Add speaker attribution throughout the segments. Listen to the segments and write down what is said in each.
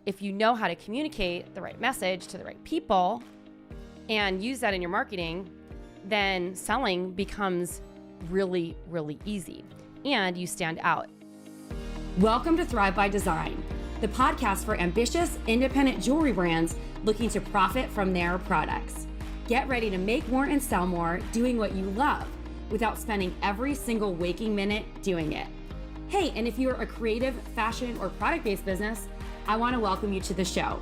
Speaker 1: if you know how to communicate the right message to the right people and use that in your marketing, then selling becomes really, really easy and you stand out.
Speaker 2: Welcome to Thrive by Design, the podcast for ambitious, independent jewelry brands looking to profit from their products. Get ready to make more and sell more doing what you love without spending every single waking minute doing it. Hey, and if you're a creative, fashion, or product-based business, I want to welcome you to the show.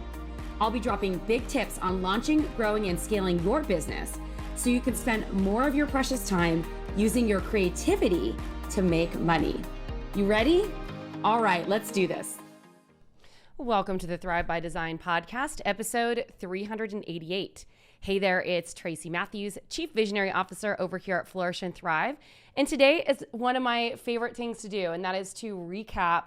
Speaker 2: I'll be dropping big tips on launching, growing, and scaling your business so you can spend more of your precious time using your creativity to make money. You ready? All right, let's do this.
Speaker 1: Welcome to the Thrive by Design podcast, episode 388. Hey there, it's Tracy Matthews, Chief Visionary Officer over here at Flourish and Thrive. And today is one of my favorite things to do, and that is to recap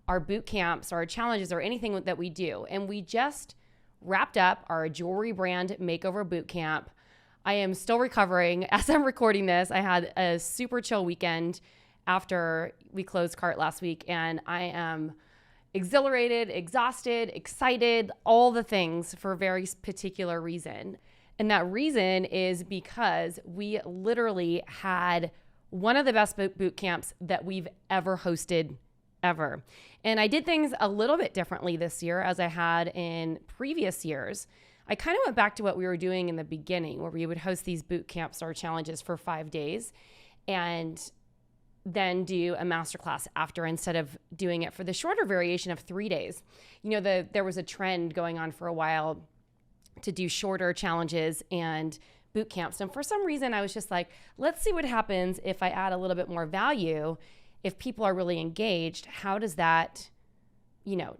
Speaker 1: our boot camps, our challenges, or anything that we do. And we just wrapped up our Jewelry Brand Makeover Bootcamp. I am still recovering. As I'm recording this, I had a super chill weekend after we closed cart last week, and I am exhilarated, exhausted, excited, all the things for a very particular reason. And that reason is because we literally had one of the best boot camps that we've ever hosted ever. And I did things a little bit differently this year as I had in previous years. I kind of went back to what we were doing in the beginning, where we would host these boot camps or challenges for 5 days and then do a masterclass after, instead of doing it for the shorter variation of 3 days. You know, there was a trend going on for a while to do shorter challenges and boot camps. And for some reason, I was just like, let's see what happens if I add a little bit more value. If people are really engaged, how does that,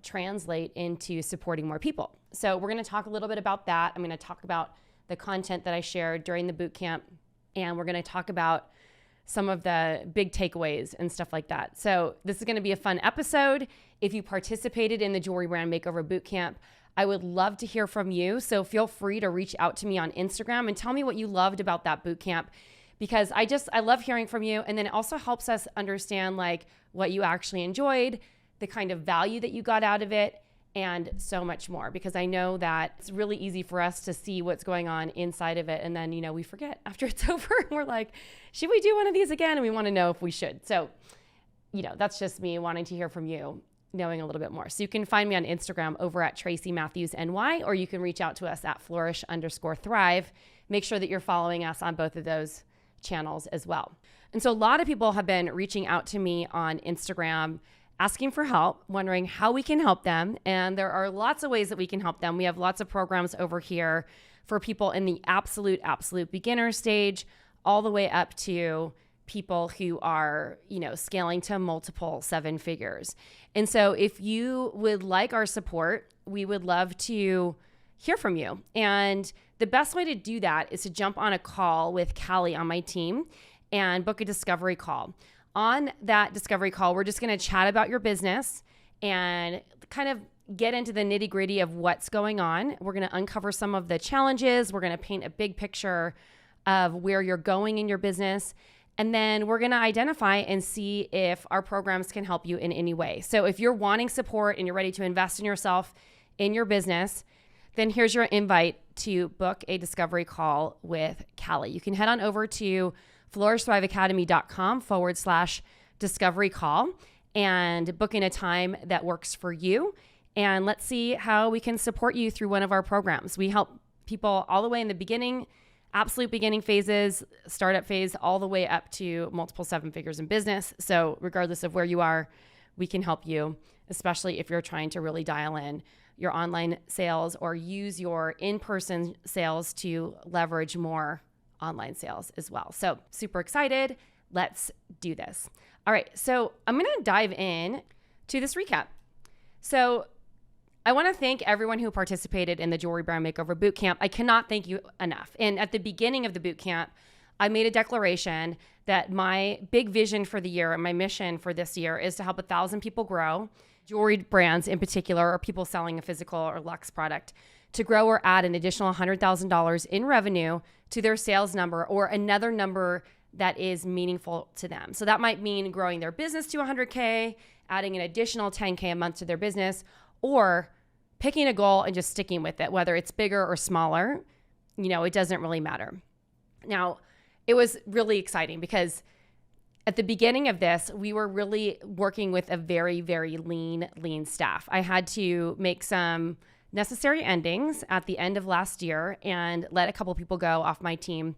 Speaker 1: translate into supporting more people? So we're going to talk a little bit about that. I'm going to talk about the content that I shared during the boot camp, and we're going to talk about some of the big takeaways and stuff like that. So this is going to be a fun episode. If you participated in the Jewelry Brand Makeover Bootcamp, I would love to hear from you. So feel free to reach out to me on Instagram and tell me what you loved about that bootcamp, because I love hearing from you. And then it also helps us understand what you actually enjoyed, the kind of value that you got out of it, and so much more, because I know that it's really easy for us to see what's going on inside of it. And then, we forget after it's over and we're like, should we do one of these again? And we want to know if we should. So, that's just me wanting to hear from you, knowing a little bit more. So you can find me on Instagram over at Tracy Matthews NY, or you can reach out to us at flourish_thrive. Make sure that you're following us on both of those channels as well. And so a lot of people have been reaching out to me on Instagram, asking for help, wondering how we can help them. And there are lots of ways that we can help them. We have lots of programs over here for people in the absolute beginner stage, all the way up to people who are, scaling to multiple 7 figures. And so if you would like our support, we would love to hear from you. And the best way to do that is to jump on a call with Callie on my team and book a discovery call. On that discovery call, we're just going to chat about your business and kind of get into the nitty-gritty of what's going on. We're going to uncover some of the challenges. We're going to paint a big picture of where you're going in your business. And then we're going to identify and see if our programs can help you in any way. So if you're wanting support and you're ready to invest in yourself, in your business, then here's your invite to book a discovery call with Callie. You can head on over to flourishthriveacademy.com/discovery call and book in a time that works for you. And let's see how we can support you through one of our programs. We help people all the way in the beginning, absolute beginning phases, startup phase, all the way up to multiple 7 figures in business. So regardless of where you are, we can help you, especially if you're trying to really dial in your online sales or use your in-person sales to leverage more online sales as well. So super excited. Let's do this. All right. So I'm going to dive in to this recap. So I want to thank everyone who participated in the Jewelry Brand Makeover Bootcamp. I cannot thank you enough. And at the beginning of the bootcamp, I made a declaration that my big vision for the year and my mission for this year is to help 1,000 people grow, jewelry brands in particular, or people selling a physical or luxe product, to grow or add an additional $100,000 in revenue to their sales number, or another number that is meaningful to them. So that might mean growing their business to 100K, adding an additional 10K a month to their business, or picking a goal and just sticking with it, whether it's bigger or smaller, it doesn't really matter. Now, it was really exciting because at the beginning of this, we were really working with a very, very lean staff. I had to make some necessary endings at the end of last year and let a couple people go off my team,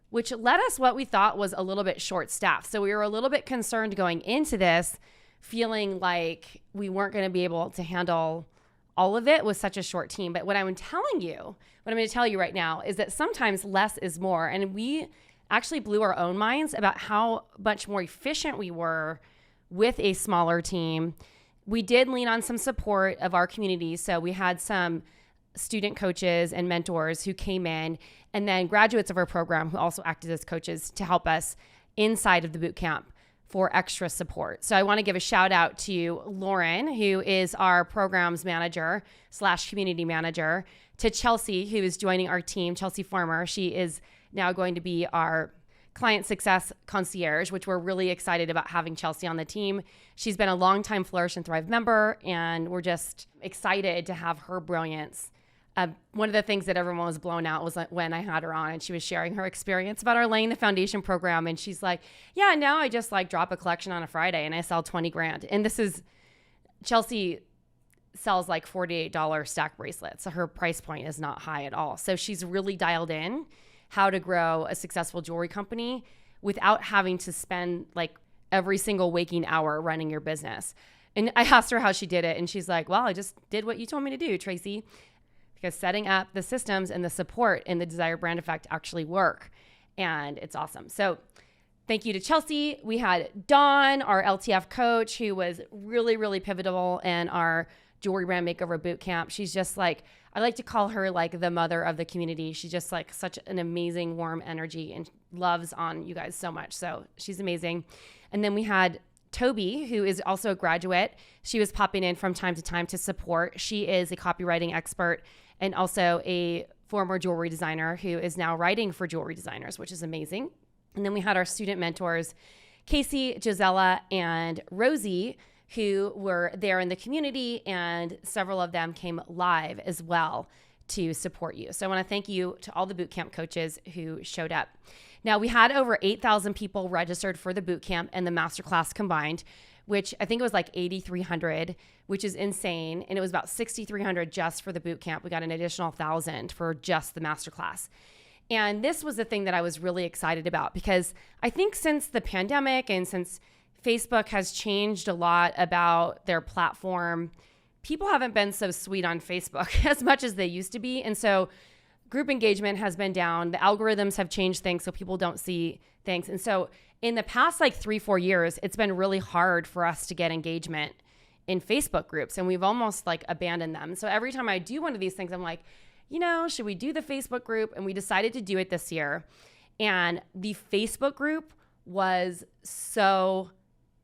Speaker 1: which led us what we thought was a little bit short-staffed. So we were a little bit concerned going into this, feeling like we weren't going to be able to handle all of it with such a short team. But what I'm going to tell you right now is that sometimes less is more. And we actually blew our own minds about how much more efficient we were with a smaller team. We did lean on some support of our community. So we had some student coaches and mentors who came in, and then graduates of our program who also acted as coaches to help us inside of the boot camp for extra support. So I want to give a shout out to Lauren, who is our programs manager / community manager, to Chelsea, who is joining our team, Chelsea Farmer. She is now going to be our client success concierge, which we're really excited about having Chelsea on the team. She's been a longtime Flourish and Thrive member, and we're just excited to have her brilliance. One of the things that everyone was blown out was when I had her on and she was sharing her experience about our Laying the Foundation program. And she's like, yeah, now I just drop a collection on a Friday and I sell 20 grand. And Chelsea sells $48 stack bracelets. So her price point is not high at all. So she's really dialed in how to grow a successful jewelry company without having to spend every single waking hour running your business. And I asked her how she did it. And she's like, well, I just did what you told me to do, Tracy. Because setting up the systems and the support in the Desire Brand Effect actually work. And it's awesome. So thank you to Chelsea. We had Dawn, our LTF coach, who was really, really pivotal in our Jewelry Brand Makeover Bootcamp. She's just I like to call her the mother of the community. She's just such an amazing, warm energy and loves on you guys so much. So she's amazing. And then we had Toby, who is also a graduate. She was popping in from time to time to support. She is a copywriting expert and also a former jewelry designer who is now writing for jewelry designers, which is amazing. And then we had our student mentors, Casey, Gisela, and Rosie, who were there in the community, and several of them came live as well to support you. So I want to thank you to all the bootcamp coaches who showed up. Now, we had over 8,000 people registered for the bootcamp and the masterclass combined, which I think it was 8,300, which is insane. And it was about 6,300 just for the bootcamp. We got an additional 1,000 for just the masterclass. And this was the thing that I was really excited about, because I think since the pandemic and since Facebook has changed a lot about their platform, people haven't been so sweet on Facebook as much as they used to be. And so group engagement has been down. The algorithms have changed things so people don't see things. And so in the past 3-4 years, it's been really hard for us to get engagement in Facebook groups, and we've almost abandoned them. So every time I do one of these things, I'm like, should we do the Facebook group? And we decided to do it this year. And the Facebook group was so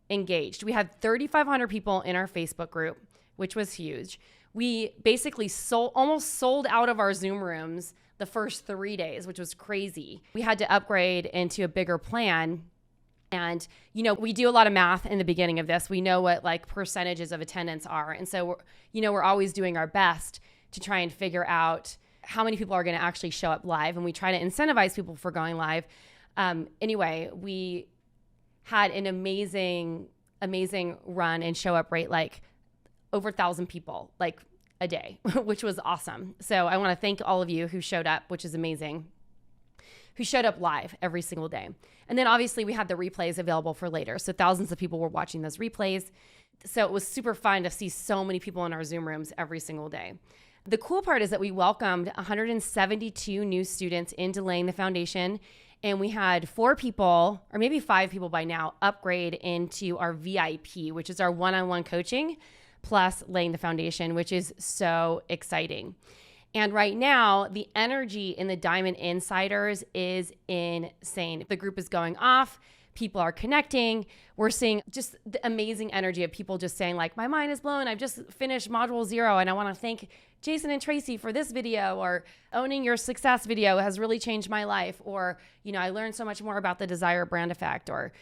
Speaker 1: engaged. We had 3,500 people in our Facebook group, which was huge. We basically almost sold out of our Zoom rooms the first 3 days, which was crazy. We had to upgrade into a bigger plan. And, we do a lot of math in the beginning of this. We know what percentages of attendance are. And so, we're always doing our best to try and figure out how many people are going to actually show up live. And we try to incentivize people for going live. Anyway, we had an amazing run and show up rate, over 1,000 people, a day, which was awesome. So I want to thank all of you who showed up, which is amazing, who showed up live every single day. And then obviously we had the replays available for later. So thousands of people were watching those replays. So it was super fun to see so many people in our Zoom rooms every single day. The cool part is that we welcomed 172 new students into Laying the Foundation. And we had 4 people, or maybe 5 people by now, upgrade into our VIP, which is our one-on-one coaching plus Laying the Foundation, which is so exciting. And right now, the energy in the Diamond Insiders is insane. The group is going off. People are connecting. We're seeing just the amazing energy of people just saying my mind is blown. I've just finished module 0 and I want to thank Jason and Tracy for this video, or owning your success video has really changed my life. Or, I learned so much more about the Desire Brand Effect, or,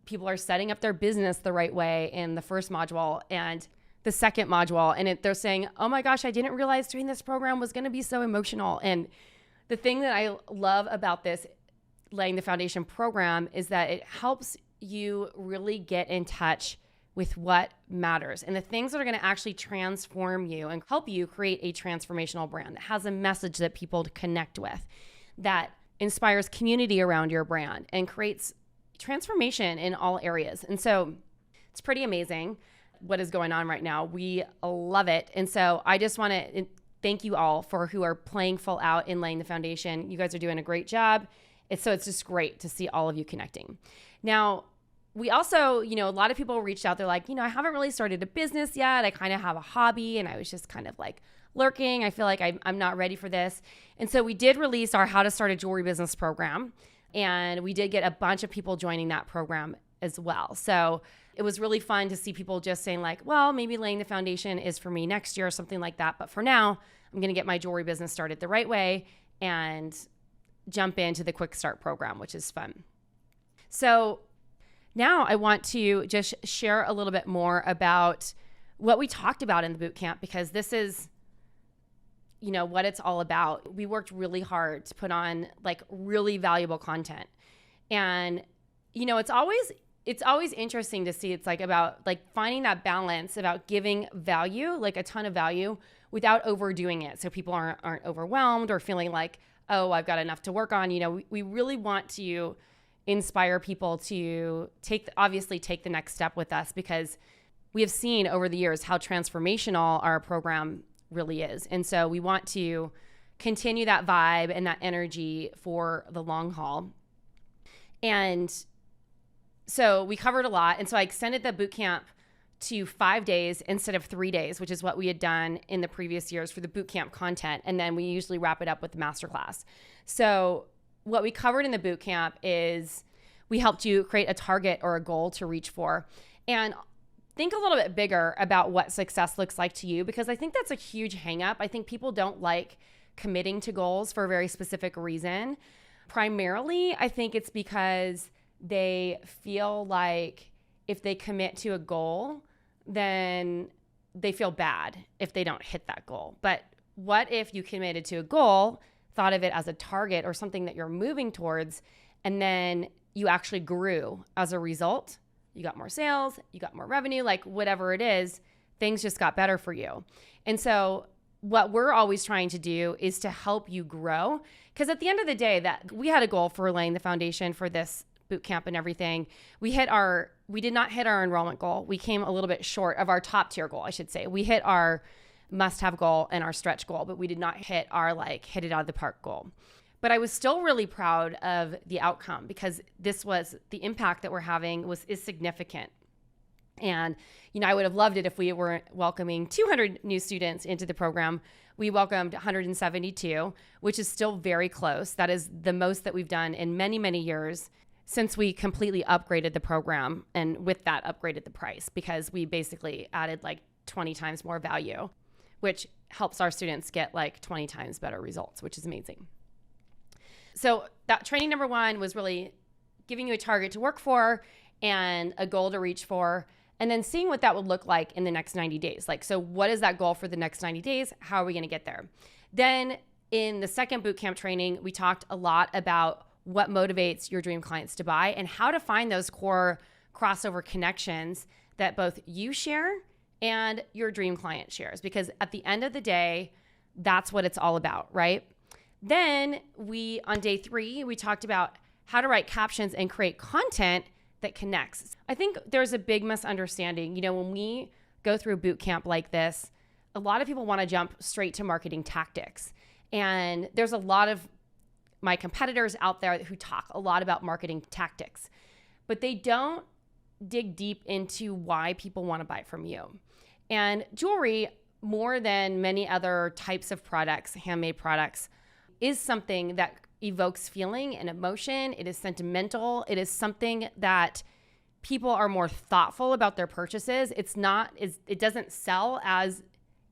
Speaker 1: people are setting up their business the right way in the first module. And the second module, and they're saying, oh my gosh, I didn't realize doing this program was going to be so emotional. And the thing that I love about this Laying the Foundation program is that it helps you really get in touch with what matters and the things that are going to actually transform you and help you create a transformational brand that has a message that people connect with, that inspires community around your brand and creates transformation in all areas. And so it's pretty amazing what is going on right now. We love it. And so I just want to thank you all for who are playing full out in Laying the Foundation. You guys are doing a great job. It's just great to see all of you connecting. Now, we also, a lot of people reached out. They're like, I haven't really started a business yet. I kind of have a hobby and I was just kind of like lurking. I feel like I'm not ready for this. And so we did release our How to Start a Jewelry Business program. And we did get a bunch of people joining that program as well. So it was really fun to see people just saying like, well, maybe Laying the Foundation is for me next year or something like that. But for now, I'm going to get my jewelry business started the right way and jump into the Quick Start program, which is fun. So now I want to just share a little bit more about what we talked about in the bootcamp, because this is, what it's all about. We worked really hard to put on like really valuable content. And, it's always interesting to see. It's like about like finding that balance about giving value, like a ton of value, without overdoing it. So people aren't overwhelmed or feeling like, oh, I've got enough to work on. We really want to inspire people to take the next step with us, because we have seen over the years how transformational our program really is. And so we want to continue that vibe and that energy for the long haul. And so we covered a lot. And so I extended the bootcamp to 5 days instead of 3 days, which is what we had done in the previous years for the bootcamp content. And then we usually wrap it up with the masterclass. So what we covered in the bootcamp is we helped you create a target or a goal to reach for, and think a little bit bigger about what success looks like to you, because I think that's a huge hang up. I think people don't like committing to goals for a very specific reason. Primarily, I think it's because they feel like if they commit to a goal, then they feel bad if they don't hit that goal. But what if you committed to a goal, thought of it as a target or something that you're moving towards, and then you actually grew as a result? You got more sales, you got more revenue, like whatever it is, things just got better for you. And so what we're always trying to do is to help you grow. Because at the end of the day, that we had a goal for Laying the Foundation for this bootcamp and everything. We did not hit our enrollment goal. We came a little bit short of our top tier goal, I should say. We hit our must-have goal and our stretch goal, but we did not hit our hit it out of the park goal. But I was still really proud of the outcome, because the impact that we're having is significant. And, I would have loved it if we were welcoming 200 new students into the program. We welcomed 172, which is still very close. That is the most that we've done in many, many years since we completely upgraded the program, and with that upgraded the price, because we basically added 20 times more value, which helps our students get 20 times better results, which is amazing. So that training number 1 was really giving you a target to work for and a goal to reach for, and then seeing what that would look like in the next 90 days. So what is that goal for the next 90 days? How are we going to get there? Then in the second bootcamp training, we talked a lot about what motivates your dream clients to buy and how to find those core crossover connections that both you share and your dream client shares. Because at the end of the day, that's what it's all about, right? Then on day 3, we talked about how to write captions and create content that connects. I think there's a big misunderstanding. When we go through a boot camp like this, a lot of people want to jump straight to marketing tactics. And there's a lot of my competitors out there who talk a lot about marketing tactics, but they don't dig deep into why people want to buy from you. And jewelry, more than many other types of products, handmade products, is something that evokes feeling and emotion. It is sentimental. It is something that people are more thoughtful about their purchases. It doesn't sell as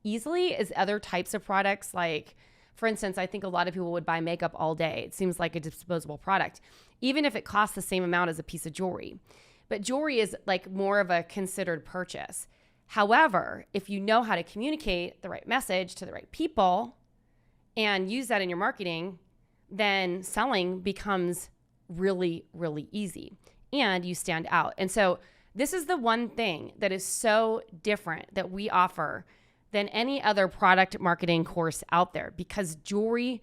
Speaker 1: easily as other types of products. For instance, I think a lot of people would buy makeup all day. It seems like a disposable product, even if it costs the same amount as a piece of jewelry. But jewelry is more of a considered purchase. However, if you know how to communicate the right message to the right people and use that in your marketing, then selling becomes really, really easy and you stand out. And so this is the one thing that is so different that we offer than any other product marketing course out there, because jewelry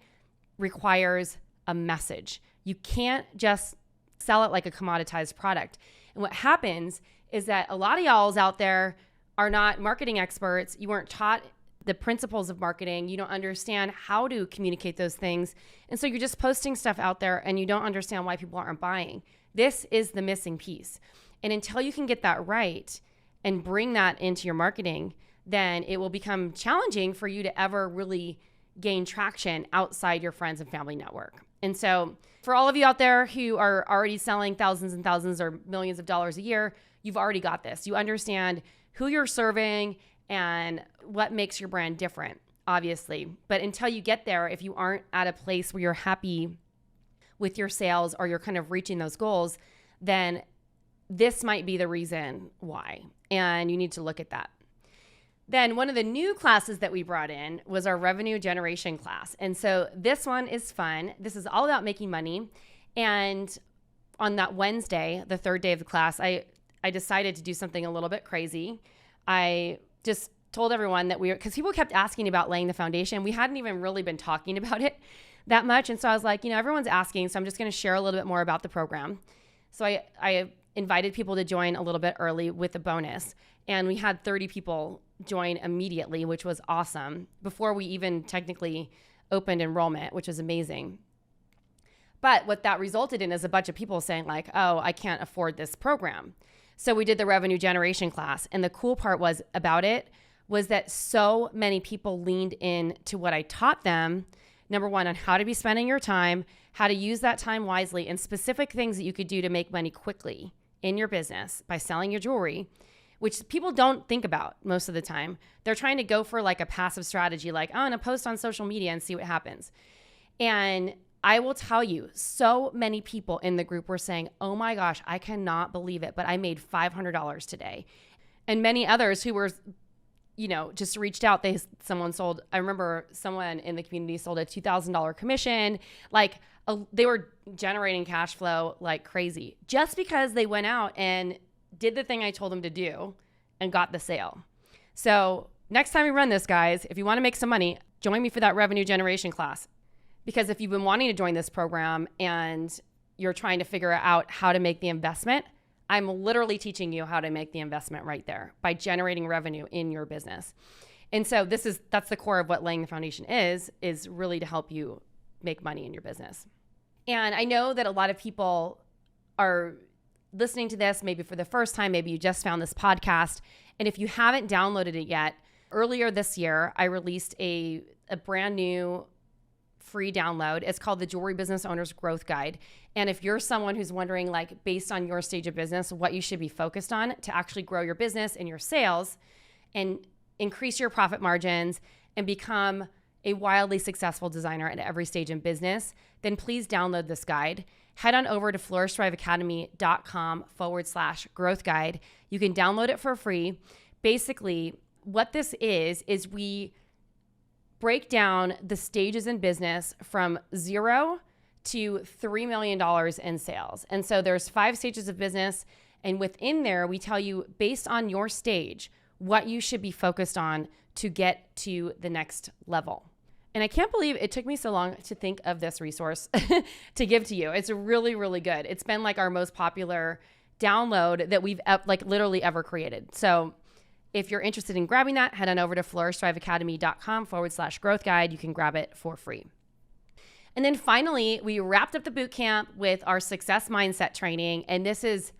Speaker 1: requires a message. You can't just sell it like a commoditized product. And what happens is that a lot of y'all's out there are not marketing experts. You weren't taught the principles of marketing. You don't understand how to communicate those things. And so you're just posting stuff out there and you don't understand why people aren't buying. This is the missing piece. And until you can get that right and bring that into your marketing, then it will become challenging for you to ever really gain traction outside your friends and family network. And so for all of you out there who are already selling thousands and thousands or millions of dollars a year, you've already got this. You understand who you're serving and what makes your brand different, obviously. But until you get there, if you aren't at a place where you're happy with your sales or you're kind of reaching those goals, then this might be the reason why. And you need to look at that. Then one of the new classes that we brought in was our revenue generation class. And so this one is fun. This is all about making money. And on that Wednesday, the third day of the class, I decided to do something a little bit crazy. I just told everyone that because people kept asking about laying the foundation. We hadn't even really been talking about it that much. And so I was like, everyone's asking, so I'm just going to share a little bit more about the program. So I invited people to join a little bit early with a bonus. And we had 30 people join immediately, which was awesome, before we even technically opened enrollment, which was amazing. But what that resulted in is a bunch of people saying like, oh, I can't afford this program. So we did the revenue generation class. And the cool part about it was that so many people leaned in to what I taught them. Number one, on how to be spending your time, how to use that time wisely, and specific things that you could do to make money quickly in your business by selling your jewelry, which people don't think about most of the time. They're trying to go for like a passive strategy, like, oh, I'm gonna post on social media and see what happens. And I will tell you, so many people in the group were saying, oh my gosh, I cannot believe it, but I made $500 today. And many others who were, just reached out. I remember someone in the community sold a $2,000 commission. They were generating cash flow like crazy just because they went out and did the thing I told them to do and got the sale. So next time we run this, guys, if you want to make some money, join me for that revenue generation class. Because if you've been wanting to join this program and you're trying to figure out how to make the investment, I'm literally teaching you how to make the investment right there by generating revenue in your business. And so that's the core of what laying the foundation is really to help you make money in your business. And I know that a lot of people are listening to this maybe for the first time. Maybe you just found this podcast. And if you haven't downloaded it yet, earlier this year, I released a brand new free download. It's called the Jewelry Business Owner's Growth Guide. And if you're someone who's wondering, like, based on your stage of business, what you should be focused on to actually grow your business and your sales and increase your profit margins and become a wildly successful designer at every stage in business, then please download this guide. Head on over to flourishthriveacademy.com/growth guide. You can download it for free. Basically, what this is we break down the stages in business from 0 to $3 million in sales. And so there's 5 stages of business. And within there, we tell you based on your stage, what you should be focused on to get to the next level. And I can't believe it took me so long to think of this resource to give to you. It's really, really good. It's been like our most popular download that we've literally ever created. So if you're interested in grabbing that, head on over to flourishthriveacademy.com/growth guide. You can grab it for free. And then finally, we wrapped up the boot camp with our success mindset training. And this is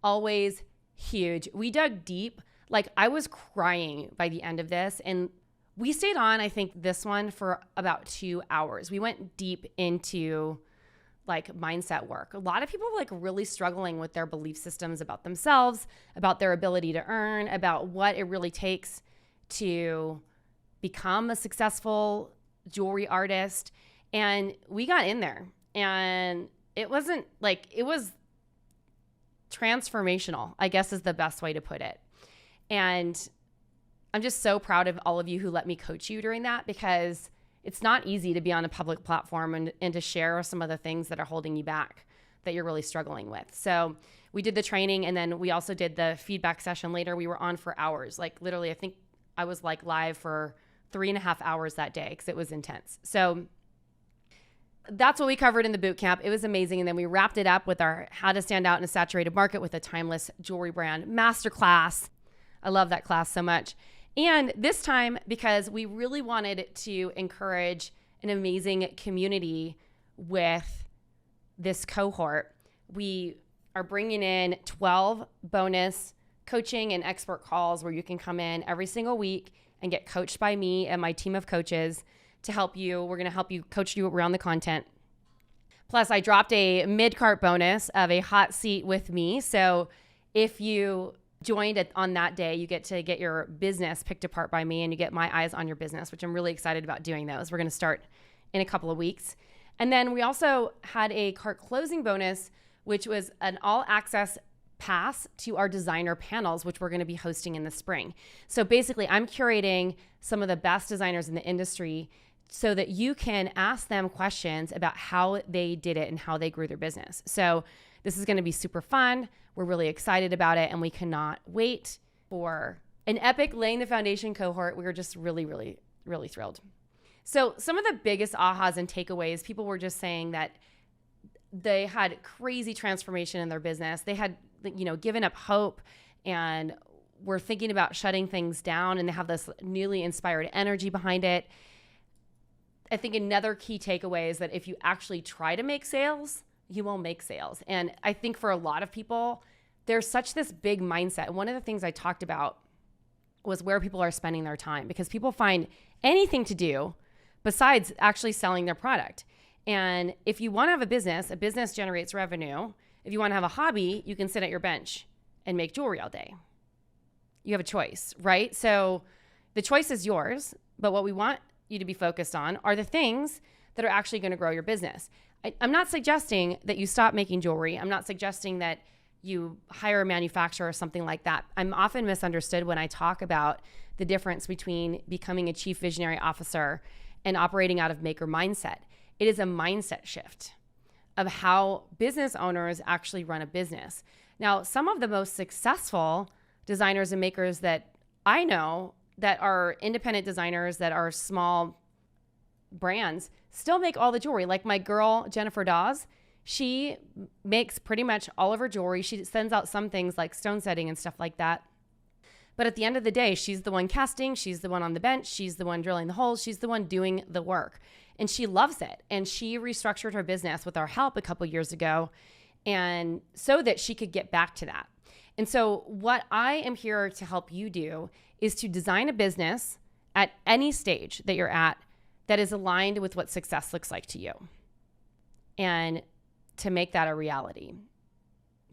Speaker 1: always huge. We dug deep. Like, I was crying by the end of this. And we stayed on, I think, this one for about 2 hours. We went deep into mindset work. A lot of people really struggling with their belief systems about themselves, about their ability to earn, about what it really takes to become a successful jewelry artist. And we got in there, and it was transformational, I guess is the best way to put it. And I'm just so proud of all of you who let me coach you during that, because it's not easy to be on a public platform and to share some of the things that are holding you back that you're really struggling with. So we did the training, and then we also did the feedback session later. We were on for hours, like literally, I think I was like live for 3.5 hours that day because it was intense. So that's what we covered in the boot camp. It was amazing. And then we wrapped it up with our how to stand out in a saturated market with a timeless jewelry brand masterclass. I love that class so much. And this time, because we really wanted to encourage an amazing community with this cohort, we are bringing in 12 bonus coaching and expert calls where you can come in every single week and get coached by me and my team of coaches to help you. We're going to help you, coach you around the content. Plus, I dropped a mid-cart bonus of a hot seat with me. So if you joined it on that day, you get to get your business picked apart by me, and you get my eyes on your business, which I'm really excited about doing those. We're going to start in a couple of weeks. And then we also had a cart closing bonus, which was an all-access pass to our designer panels, which we're going to be hosting in the spring. So basically, I'm curating some of the best designers in the industry so that you can ask them questions about how they did it and how they grew their business. So this is going to be super fun. We're really excited about it, and we cannot wait for an epic laying the foundation cohort. We were just really, really, really thrilled. So some of the biggest ahas and takeaways, people were just saying that they had crazy transformation in their business. They had, given up hope and were thinking about shutting things down, and they have this newly inspired energy behind it. I think another key takeaway is that if you actually try to make sales, you will make sales. And I think for a lot of people, there's such this big mindset. One of the things I talked about was where people are spending their time, because people find anything to do besides actually selling their product. And if you want to have a business generates revenue. If you want to have a hobby, you can sit at your bench and make jewelry all day. You have a choice, right? So the choice is yours, but what we want you to be focused on are the things that are actually going to grow your business. I'm not suggesting that you stop making jewelry. I'm not suggesting that you hire a manufacturer or something like that. I'm often misunderstood when I talk about the difference between becoming a chief visionary officer and operating out of maker mindset. It is a mindset shift of how business owners actually run a business. Now, some of the most successful designers and makers that I know that are independent designers, that are small brands, still make all the jewelry. Like my girl, Jennifer Dawes, she makes pretty much all of her jewelry. She sends out some things like stone setting and stuff like that. But at the end of the day, she's the one casting, she's the one on the bench, she's the one drilling the holes, she's the one doing the work. And she loves it. And she restructured her business with our help a couple years ago, and so that she could get back to that. And so what I am here to help you do is to design a business at any stage that you're at that is aligned with what success looks like to you, and to make that a reality.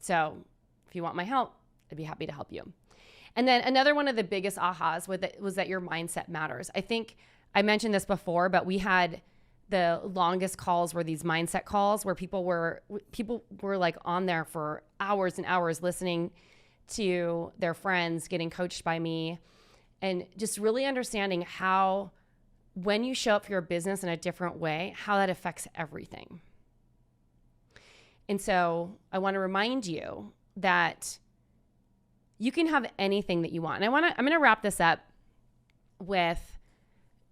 Speaker 1: So if you want my help, I'd be happy to help you. And then another one of the biggest ahas was that your mindset matters. I think I mentioned this before, but we had the longest calls were these mindset calls where people were like on there for hours and hours listening to their friends, getting coached by me, and just really understanding how, when you show up for your business in a different way, how that affects everything. And so I want to remind you that you can have anything that you want. And I'm going to wrap this up with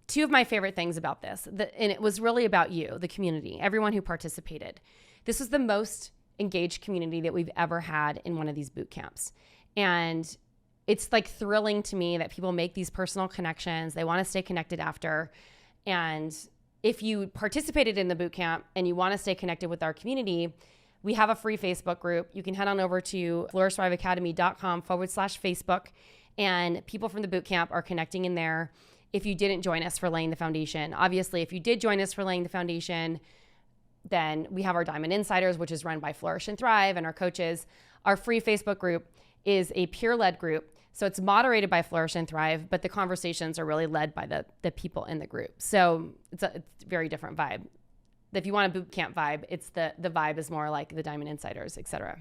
Speaker 1: two of my favorite things about this. And it was really about you, the community, everyone who participated. This was the most engaged community that we've ever had in one of these boot camps. And it's like thrilling to me that people make these personal connections. They want to stay connected after. And if you participated in the boot camp and you want to stay connected with our community, we have a free Facebook group. You can head on over to flourishthriveacademy.com/Facebook, and people from the boot camp are connecting in there. If you didn't join us for laying the foundation, obviously, if you did join us for laying the foundation, then we have our Diamond Insiders, which is run by Flourish and Thrive and our coaches. Our free Facebook group is a peer-led group. So it's moderated by Flourish and Thrive, but the conversations are really led by the people in the group. So it's a very different vibe. If you want a boot camp vibe, it's the vibe is more like the Diamond Insiders, etc.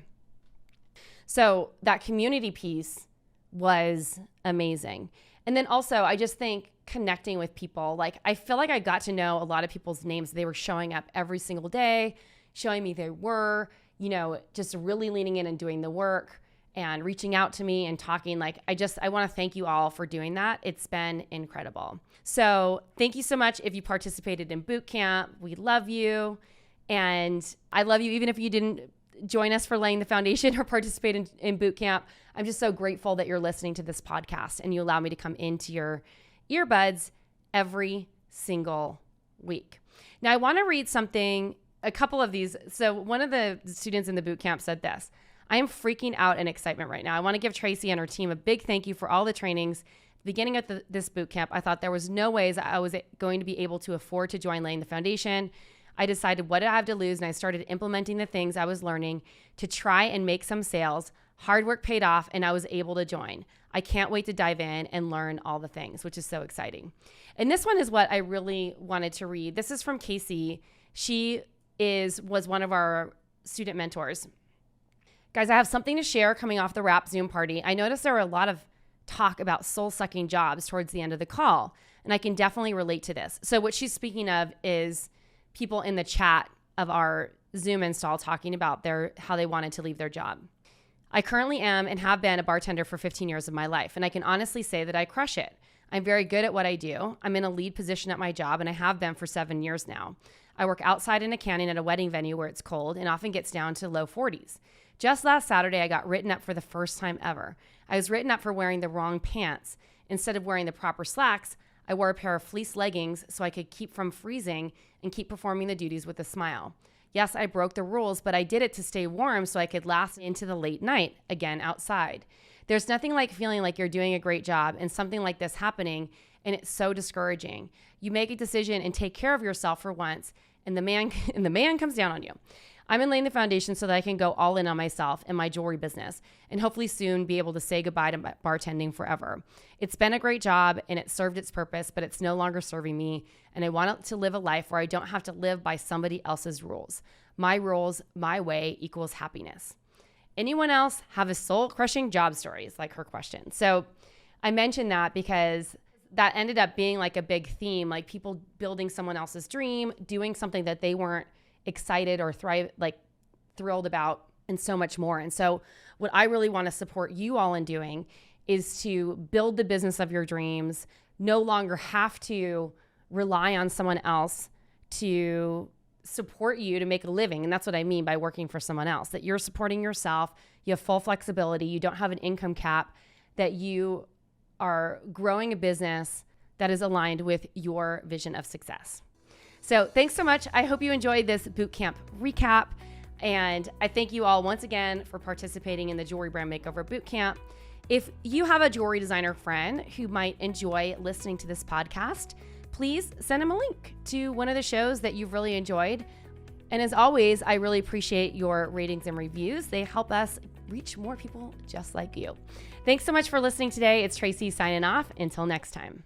Speaker 1: So that community piece was amazing. And then also, I just think connecting with people, like I feel like I got to know a lot of people's names. They were showing up every single day, showing me they were, just really leaning in and doing the work and reaching out to me and talking. Like, I want to thank you all for doing that. It's been incredible. So thank you so much if you participated in boot camp. We love you. And I love you even if you didn't join us for laying the foundation or participate in boot camp. I'm just so grateful that you're listening to this podcast and you allow me to come into your earbuds every single week. Now, I want to read something, a couple of these. So one of the students in the boot camp said this: I am freaking out in excitement right now. I want to give Tracy and her team a big thank you for all the trainings. At the beginning of this boot camp, I thought there was no ways I was going to be able to afford to join laying the foundation. I decided what I have to lose, and I started implementing the things I was learning to try and make some sales. Hard work paid off, and I was able to join. I can't wait to dive in and learn all the things, which is so exciting. And this one is what I really wanted to read. This is from Casey. She was one of our student mentors. Guys, I have something to share coming off the Wrap Zoom party. I noticed there were a lot of talk about soul-sucking jobs towards the end of the call, and I can definitely relate to this. So what she's speaking of is people in the chat of our Zoom install talking about how they wanted to leave their job. I currently am and have been a bartender for 15 years of my life, and I can honestly say that I crush it. I'm very good at what I do. I'm in a lead position at my job, and I have been for 7 years now. I work outside in a canyon at a wedding venue where it's cold and often gets down to low 40s. Just last Saturday, I got written up for the first time ever. I was written up for wearing the wrong pants. Instead of wearing the proper slacks, I wore a pair of fleece leggings so I could keep from freezing and keep performing the duties with a smile. Yes, I broke the rules, but I did it to stay warm so I could last into the late night, again outside. There's nothing like feeling like you're doing a great job and something like this happening, and it's so discouraging. You make a decision and take care of yourself for once, and the man comes down on you. I'm in laying the foundation so that I can go all in on myself and my jewelry business and hopefully soon be able to say goodbye to bartending forever. It's been a great job and it served its purpose, but it's no longer serving me. And I want to live a life where I don't have to live by somebody else's rules. My rules, my way equals happiness. Anyone else have a soul-crushing job stories like her question? So I mentioned that because that ended up being like a big theme, like people building someone else's dream, doing something that they weren't excited or thrilled about, and so much more. And so what I really want to support you all in doing is to build the business of your dreams, no longer have to rely on someone else to support you to make a living. And that's what I mean by working for someone else, that you're supporting yourself, you have full flexibility, you don't have an income cap, that you are growing a business that is aligned with your vision of success. So thanks so much. I hope you enjoyed this bootcamp recap. And I thank you all once again for participating in the Jewelry Brand Makeover Bootcamp. If you have a jewelry designer friend who might enjoy listening to this podcast, please send them a link to one of the shows that you've really enjoyed. And as always, I really appreciate your ratings and reviews. They help us reach more people just like you. Thanks so much for listening today. It's Tracy signing off. Until next time.